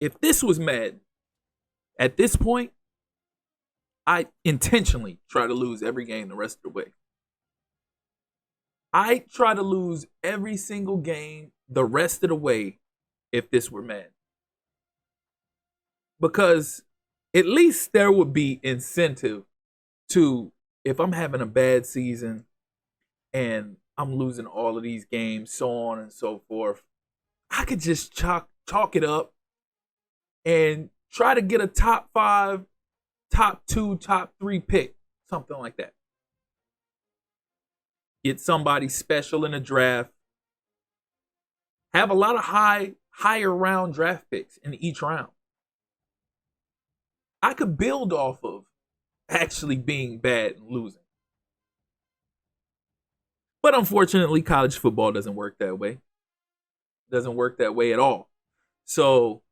If this was Madden, at this point, I intentionally try to lose every game the rest of the way. I try to lose every single game the rest of the way if this were Madden. Because at least there would be incentive to, if I'm having a bad season and I'm losing all of these games, so on and so forth, I could just chalk it up and try to get a top 5, top 2, top 3 pick, something like that. Get somebody special in a draft. Have a lot of higher round draft picks in each round. I could build off of actually being bad and losing. But unfortunately, college football doesn't work that way. It doesn't work that way at all. So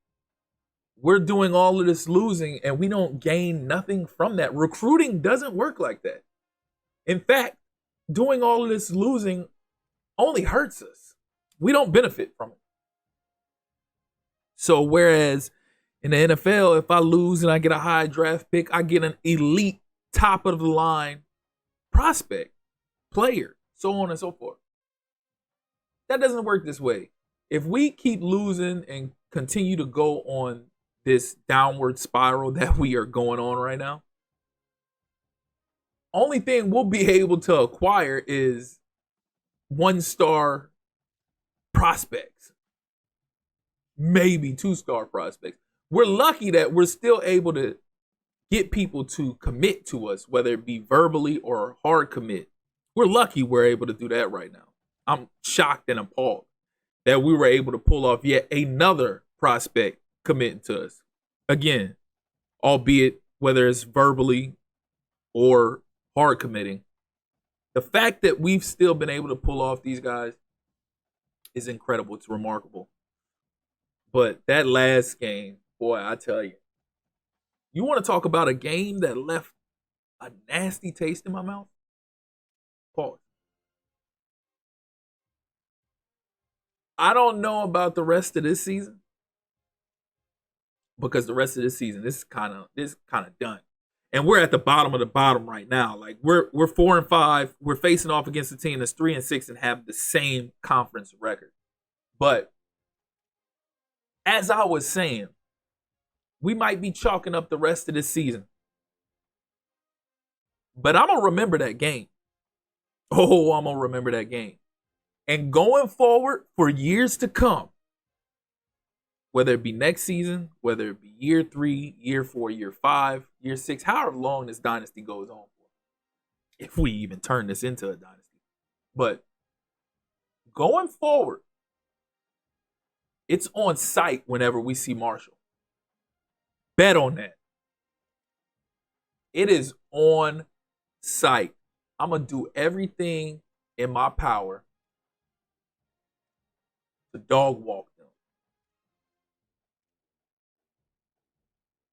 we're doing all of this losing and we don't gain nothing from that. Recruiting doesn't work like that. In fact, doing all of this losing only hurts us. We don't benefit from it. So whereas in the NFL, if I lose and I get a high draft pick, I get an elite top of the line prospect, player, so on and so forth. That doesn't work this way. If we keep losing and continue to go on this downward spiral that we are going on right now, only thing we'll be able to acquire is 1-star prospects, maybe 2-star prospects. We're lucky that we're still able to get people to commit to us, whether it be verbally or hard commit. We're lucky we're able to do that right now. I'm shocked and appalled that we were able to pull off yet another prospect committing to us. Again, albeit whether it's verbally or hard committing. The fact that we've still been able to pull off these guys is incredible. It's remarkable. But that last game, boy, I tell you, you want to talk about a game that left a nasty taste in my mouth? Pause. I don't know about the rest of this season, because the rest of this season, this is kind of done. And we're at the bottom of the bottom right now. Like we're 4-5. We're facing off against a team that's 3-6 and have the same conference record. But as I was saying, we might be chalking up the rest of this season. But I'm going to remember that game. Oh, I'm going to remember that game. And going forward for years to come, whether it be next season, whether it be year 3, year 4, year 5, year 6, however long this dynasty goes on for, if we even turn this into a dynasty. But going forward, it's on site whenever we see Marshall. Bet on that. It is on site. I'm going to do everything in my power to dog walk them.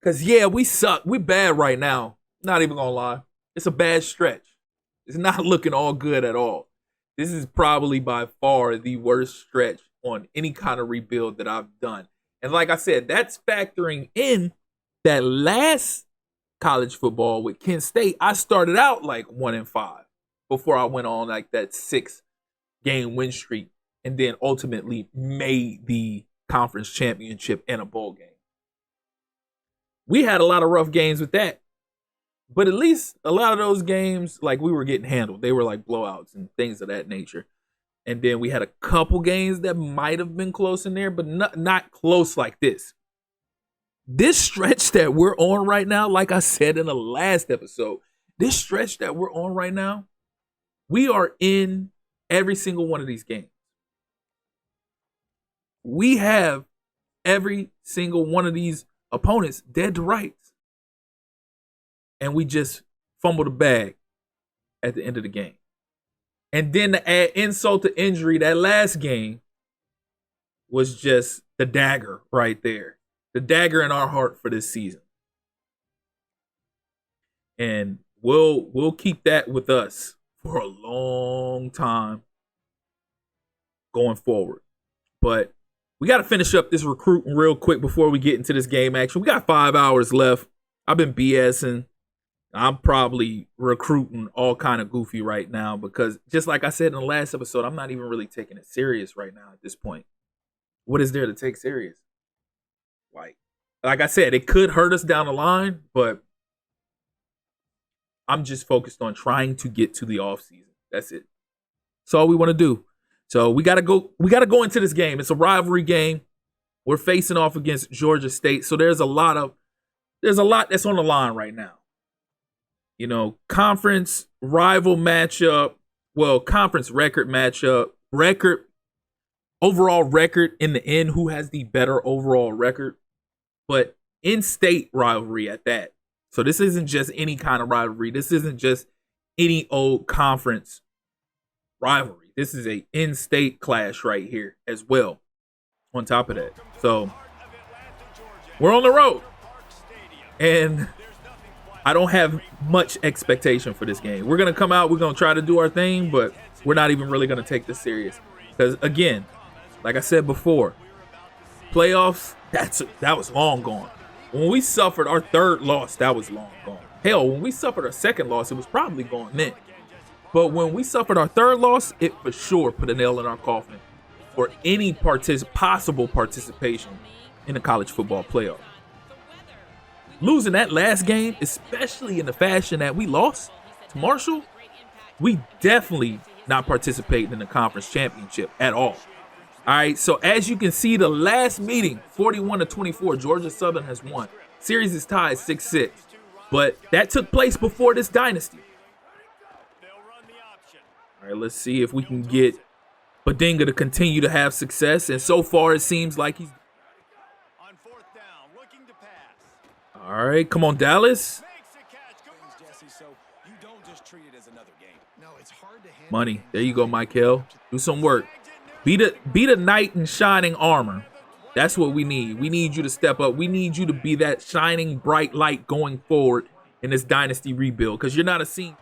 Because, yeah, we suck. We bad right now. Not even going to lie. It's a bad stretch. It's not looking all good at all. This is probably by far the worst stretch on any kind of rebuild that I've done. And like I said, that's factoring in that last college football with Kent State. I started out like 1-5 before I went on like that 6-game win streak and then ultimately made the conference championship and a bowl game. We had a lot of rough games with that. But at least a lot of those games, like we were getting handled. They were like blowouts and things of that nature. And then we had a couple games that might have been close in there, but not close like this. This stretch that we're on right now, like I said in the last episode, this stretch that we're on right now, we are in every single one of these games. We have every single one of these opponents dead to rights. And we just fumble the bag at the end of the game. And then to add insult to injury, that last game was just the dagger right there. The dagger in our heart for this season. And we'll keep that with us for a long time going forward. But We got to finish up this recruiting real quick before we get into this game action. We got 5 hours left. I've been BSing. I'm probably recruiting all kind of goofy right now because just like I said in the last episode, I'm not even really taking it serious right now at this point. What is there to take serious? Like I said, it could hurt us down the line, but I'm just focused on trying to get to the offseason. That's it. That's all we want to do. So we gotta go into this game. It's a rivalry game. We're facing off against Georgia State. So there's a lot that's on the line right now. You know, conference rival matchup, conference record matchup, overall record in the end, who has the better overall record, but in-state rivalry at that. So this isn't just any kind of rivalry. This isn't just any old conference rivalry. This is a in-state clash right here as well on top of that. So we're on the road. And I don't have much expectation for this game. We're going to come out. We're going to try to do our thing, but we're not even really going to take this serious. Because, again, like I said before, playoffs, that was long gone. When we suffered our third loss, that was long gone. Hell, when we suffered our second loss, it was probably gone then. But when we suffered our third loss, it for sure put a nail in our coffin for any possible participation in the college football playoff. Losing that last game, especially in the fashion that we lost to Marshall, we definitely not participating in the conference championship at all. All right, so as you can see, the last meeting, 41-24, Georgia Southern has won. Series is tied 6-6, but that took place before this dynasty. All right, let's see if we can get Badinga to continue to have success. And so far, it seems like he's... All right, come on, Dallas. Money. There you go, Michael. Do some work. Be the knight in shining armor. That's what we need. We need you to step up. We need you to be that shining bright light going forward in this dynasty rebuild because you're not a scene.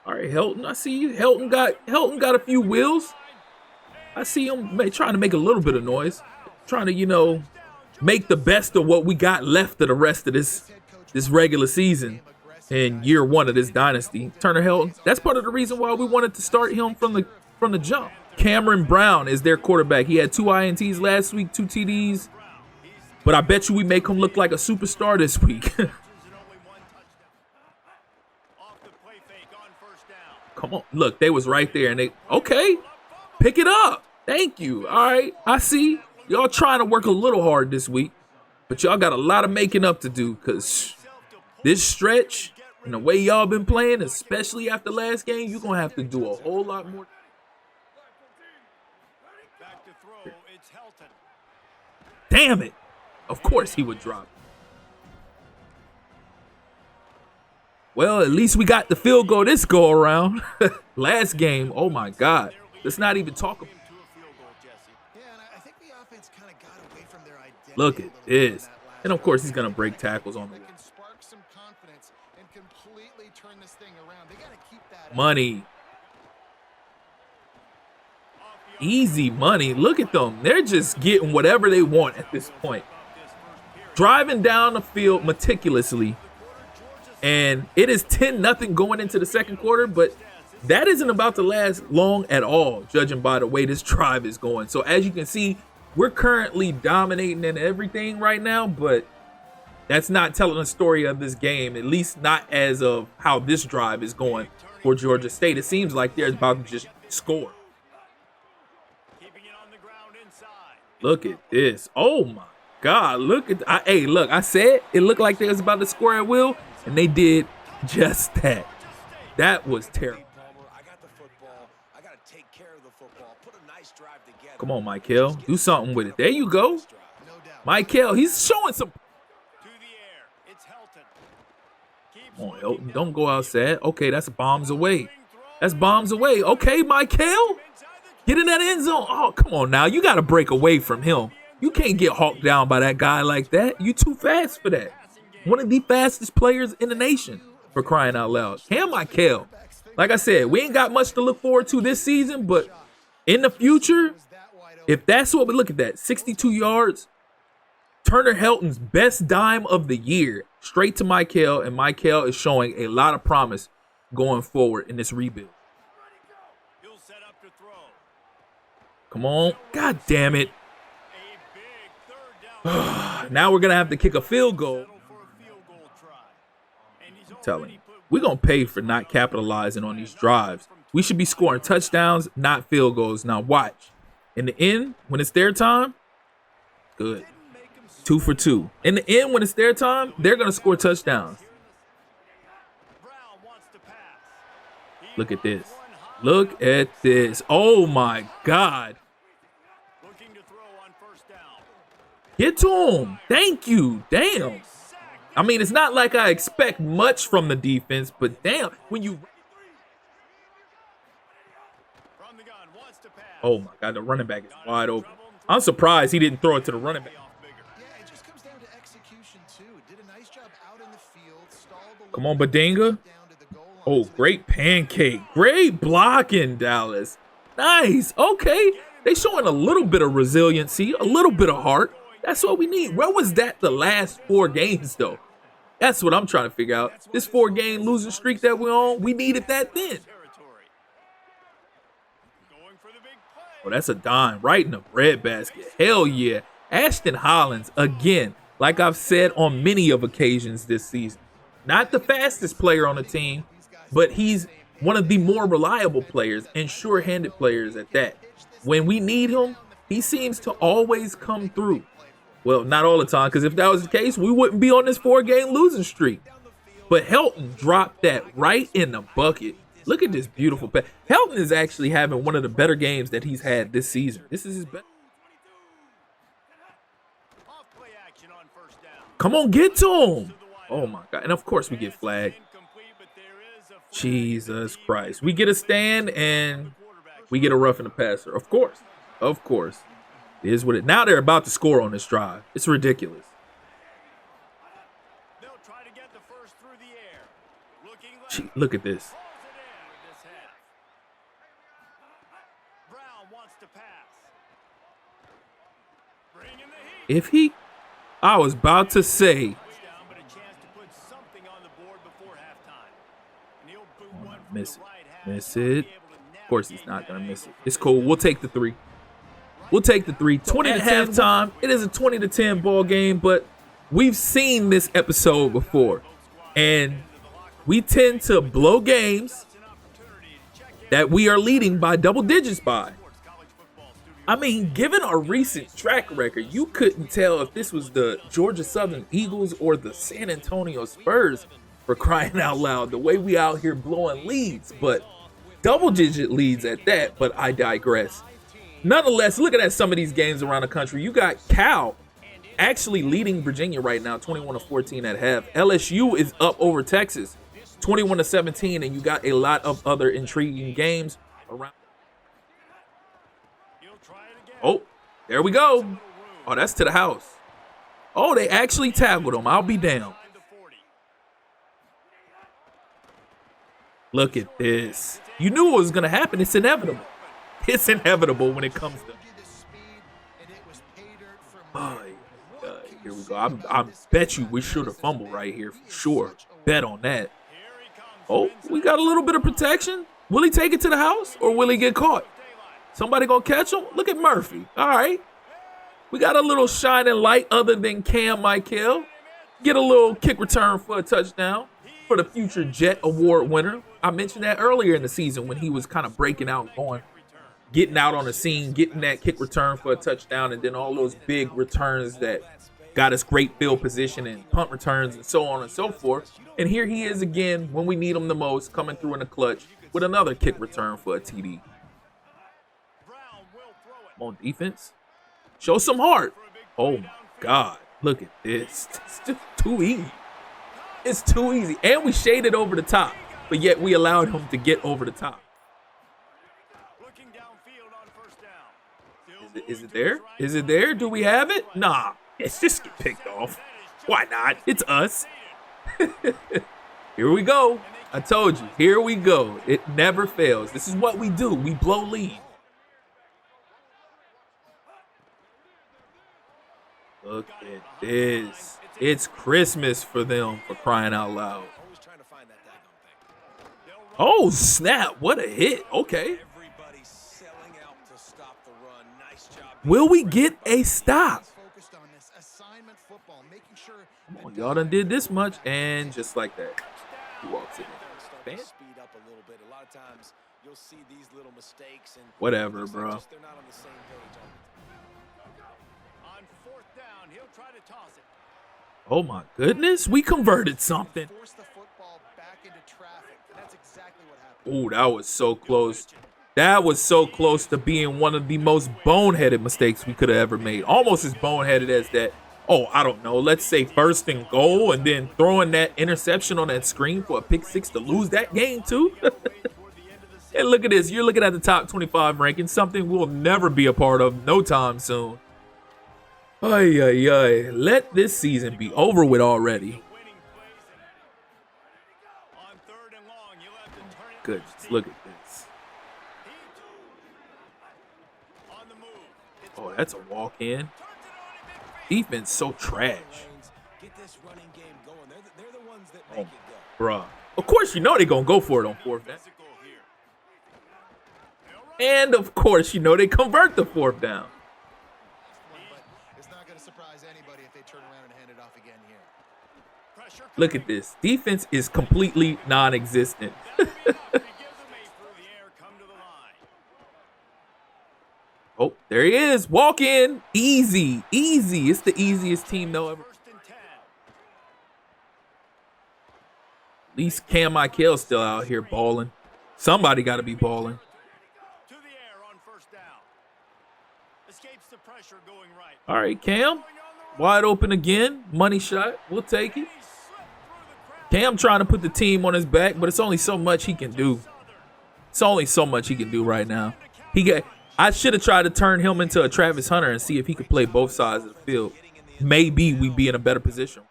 All right, Helton, I see you. Helton got a few wheels. I see him trying to make a little bit of noise. Trying to, make the best of what we got left of the rest of this regular season in year one of this dynasty. Turner Helton, that's part of the reason why we wanted to start him from the jump. Cameron Brown is their quarterback. He had 2 INTs last week, 2 TDs. But I bet you we make him look like a superstar this week. Come on. Look, they was right there. And okay, pick it up. Thank you. All right, I see. Y'all trying to work a little hard this week. But y'all got a lot of making up to do because this stretch and the way y'all been playing, especially after last game, you're going to have to do a whole lot more. Damn it. Of course he would drop. Well, at least we got the field goal this go around. Last game, oh my God. Let's not even talk about it. Look at this. And of course he's going to break tackles on the way. Money. Easy money. Look at them. They're just getting whatever they want at this point. Driving down the field meticulously. And it is 10-0 going into the second quarter, but that isn't about to last long at all, judging by the way this drive is going. So as you can see, we're currently dominating in everything right now, but that's not telling the story of this game, at least not as of how this drive is going for Georgia State. It seems like they're about to just score. Look at this. Oh, my God. Look at hey, look, I said it looked like they was about to score at will, and they did just that. That was terrible. Come on, Michael. Do something with it. There you go. Michael, he's showing some. Come on, Helton. Don't go outside. Okay, that's bombs away. That's bombs away. Okay, Michael. Get in that end zone. Oh, come on now. You got to break away from him. You can't get hawked down by that guy like that. You too fast for that. One of the fastest players in the nation, for crying out loud. Cam Michael. Like I said, we ain't got much to look forward to this season, but In the future, if that's what we look at, that 62 yards, Turner Helton's best dime of the year, straight to Michael, and Michael is showing a lot of promise going forward in this rebuild. Come on. God damn it. Now we're going to have to kick a field goal. I'm telling you, we're going to pay for not capitalizing on these drives. We should be scoring touchdowns, not field goals. Now watch. In the end, when it's their time, good. 2 for 2. In the end, when it's their time, they're going to score touchdowns. Look at this. Look at this. Oh, my God. Get to him. Thank you. Damn. I mean, it's not like I expect much from the defense, but damn, when you... Oh, my God, the running back is wide open. I'm surprised he didn't throw it to the running back. Come on, Badinga. Oh, great pancake. Great blocking, Dallas. Nice. Okay. They showing a little bit of resiliency, a little bit of heart. That's what we need. Where was that the last 4 games, though? That's what I'm trying to figure out. This 4-game losing streak that we're on, we needed that then. Oh, that's a dime right in the breadbasket. Hell yeah. Ashton Hollins, again, like I've said on many of occasions this season, not the fastest player on the team, but he's one of the more reliable players and sure-handed players at that. When we need him, he seems to always come through. Well, not all the time, because if that was the case, we wouldn't be on this 4-game losing streak. But Helton dropped that right in the bucket. Look at this beautiful pass. Helton is actually having one of the better games that he's had this season. This is his best. Come on, get to him. Oh, my God. And, of course, we get flagged. Jesus Christ. We get a stand, and we get a roughing the passer. Of course. Of course. It is what it. Now they're about to score on this drive. It's ridiculous. Gee, look at this. If he, I was about to say, miss it, miss it. Of course he's not gonna miss it. It's cool. We'll take the 3. We'll take the 3. 20 at halftime. It is a 20-10 ball game, but we've seen this episode before, and we tend to blow games that we are leading by double digits by. I mean, given our recent track record, you couldn't tell if this was the Georgia Southern Eagles or the San Antonio Spurs, for crying out loud, the way we out here blowing leads, but double-digit leads at that, but I digress. Nonetheless, looking at some of these games around the country, you got Cal actually leading Virginia right now, 21-14 at half. LSU is up over Texas, 21-17, and you got a lot of other intriguing games around. Oh, there we go. Oh, that's to the house. Oh, they actually tackled him. I'll be damned. Look at this. You knew it was going to happen. It's inevitable. It's inevitable when it comes to. Oh, here we go. I bet you we should have fumbled right here for sure. Bet on that. Oh, we got a little bit of protection. Will he take it to the house or will he get caught? Somebody gonna catch him? Look at Murphy. All right. We got a little shining light other than Cam Michael. Get a little kick return for a touchdown for the future Jet Award winner. I mentioned that earlier in the season when he was kind of breaking out, getting out on the scene, getting that kick return for a touchdown, and then all those big returns that got us great field position and punt returns and so on and so forth. And here he is again when we need him the most, coming through in the clutch with another kick return for a TD. On defense, show some heart. Oh my God, look at this. It's just too easy. It's too easy. And we shaded over the top, but yet we allowed him to get over the top. Is it there? Is it there? Do we have it? Nah, it's just get picked off. Why not? It's us. Here we go. I told you, here we go. It never fails. This is what we do. We blow lead. Look at this. It's Christmas for them, for crying out loud. Oh, snap. What a hit. Okay. Will we get a stop? Come on, y'all done did this much, and just like that, he walks it in. Whatever, bro. Oh my goodness, we converted something. Oh, that was so close. That was so close to being one of the most boneheaded mistakes we could have ever made. Almost as boneheaded as that. Oh, I don't know. Let's say 1st and goal and then throwing that interception on that screen for a pick 6 to lose that game too. And look at this. You're looking at the top 25 ranking, something we'll never be a part of no time soon. Ay, ay, ay. Let this season be over with already. Goodness, look at this. Oh, that's a walk-in. Defense so trash. Oh, bruh. Of course you know they're going to go for it on 4th down. And of course you know they convert the 4th down. Look at this. Defense is completely non-existent. Oh, there he is. Walk in. Easy. Easy. It's the easiest team they'll ever. At least Cam Michael's still out here balling. Somebody got to be balling. All right, Cam. Wide open again. Money shot. We'll take it. Cam trying to put the team on his back, but it's only so much he can do. It's only so much he can do right now. I should have tried to turn him into a Travis Hunter and see if he could play both sides of the field. Maybe we'd be in a better position.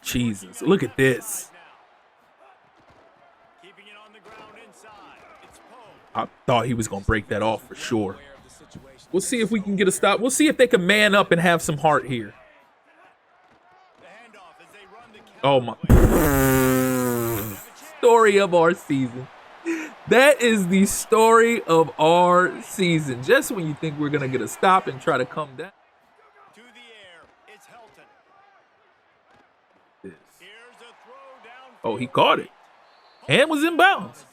Jesus, look at this. I thought he was going to break that off for sure. We'll see if we can get a stop. We'll see if they can man up and have some heart here. Oh, my. Story of our season. That is the story of our season. Just when you think we're going to get a stop and try to come down. Oh, he caught it. And was in bounds.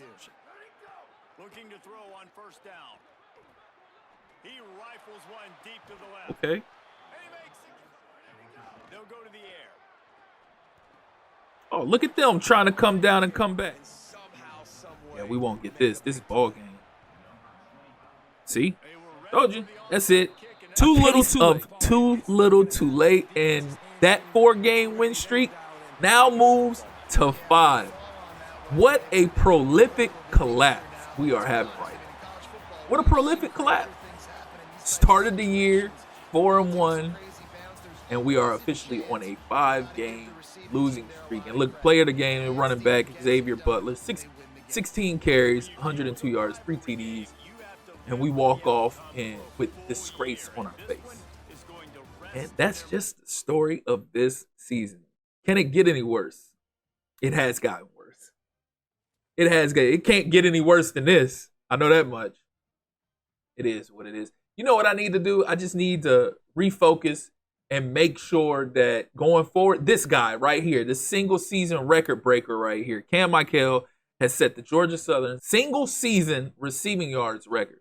Looking to throw on 1st down. He rifles one deep to the left. Okay. They'll go to the air. Oh, look at them trying to come down and come back. Yeah, we won't get this. This is ball game. See? Told you. That's it. Too little too late. And that 4-game win streak now moves to 5. What a prolific collapse we are having right now. What a prolific collapse. Started the year 4-1, and we are officially on a 5-game losing streak. And look, player of the game and running back Xavier Butler, 16 carries, 102 yards, 3 TDs, and we walk off with disgrace on our face. And that's just the story of this season. Can it get any worse? It has gotten worse. It can't get any worse than this. I know that much. It is what it is. You know what I need to do? I just need to refocus and make sure that going forward, this guy right here, this single season record breaker right here, Cam Michael, has set the Georgia Southern single season receiving yards record.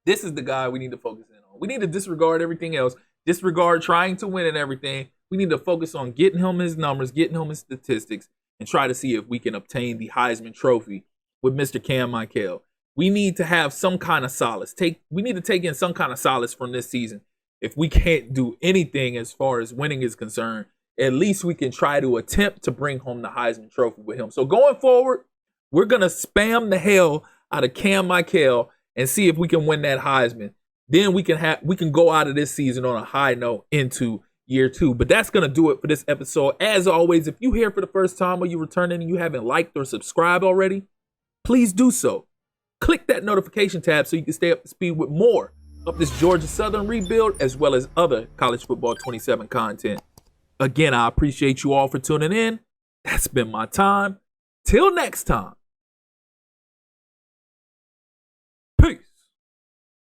This is the guy we need to focus in on. We need to disregard everything else, disregard trying to win and everything. We need to focus on getting him his numbers, getting him his statistics, and try to see if we can obtain the Heisman Trophy with Mr. Cam Michael. We need to have some kind of solace. We need to take in some kind of solace from this season. If we can't do anything as far as winning is concerned, at least we can try to attempt to bring home the Heisman Trophy with him. So going forward, we're going to spam the hell out of Cam Michael and see if we can win that Heisman. Then we can go out of this season on a high note into year 2. But that's going to do it for this episode. As always, if you're here for the first time or you're returning and you haven't liked or subscribed already, please do so. Click that notification tab so you can stay up to speed with more of this Georgia Southern rebuild as well as other College Football 27 content. Again, I appreciate you all for tuning in. That's been my time. Till next time.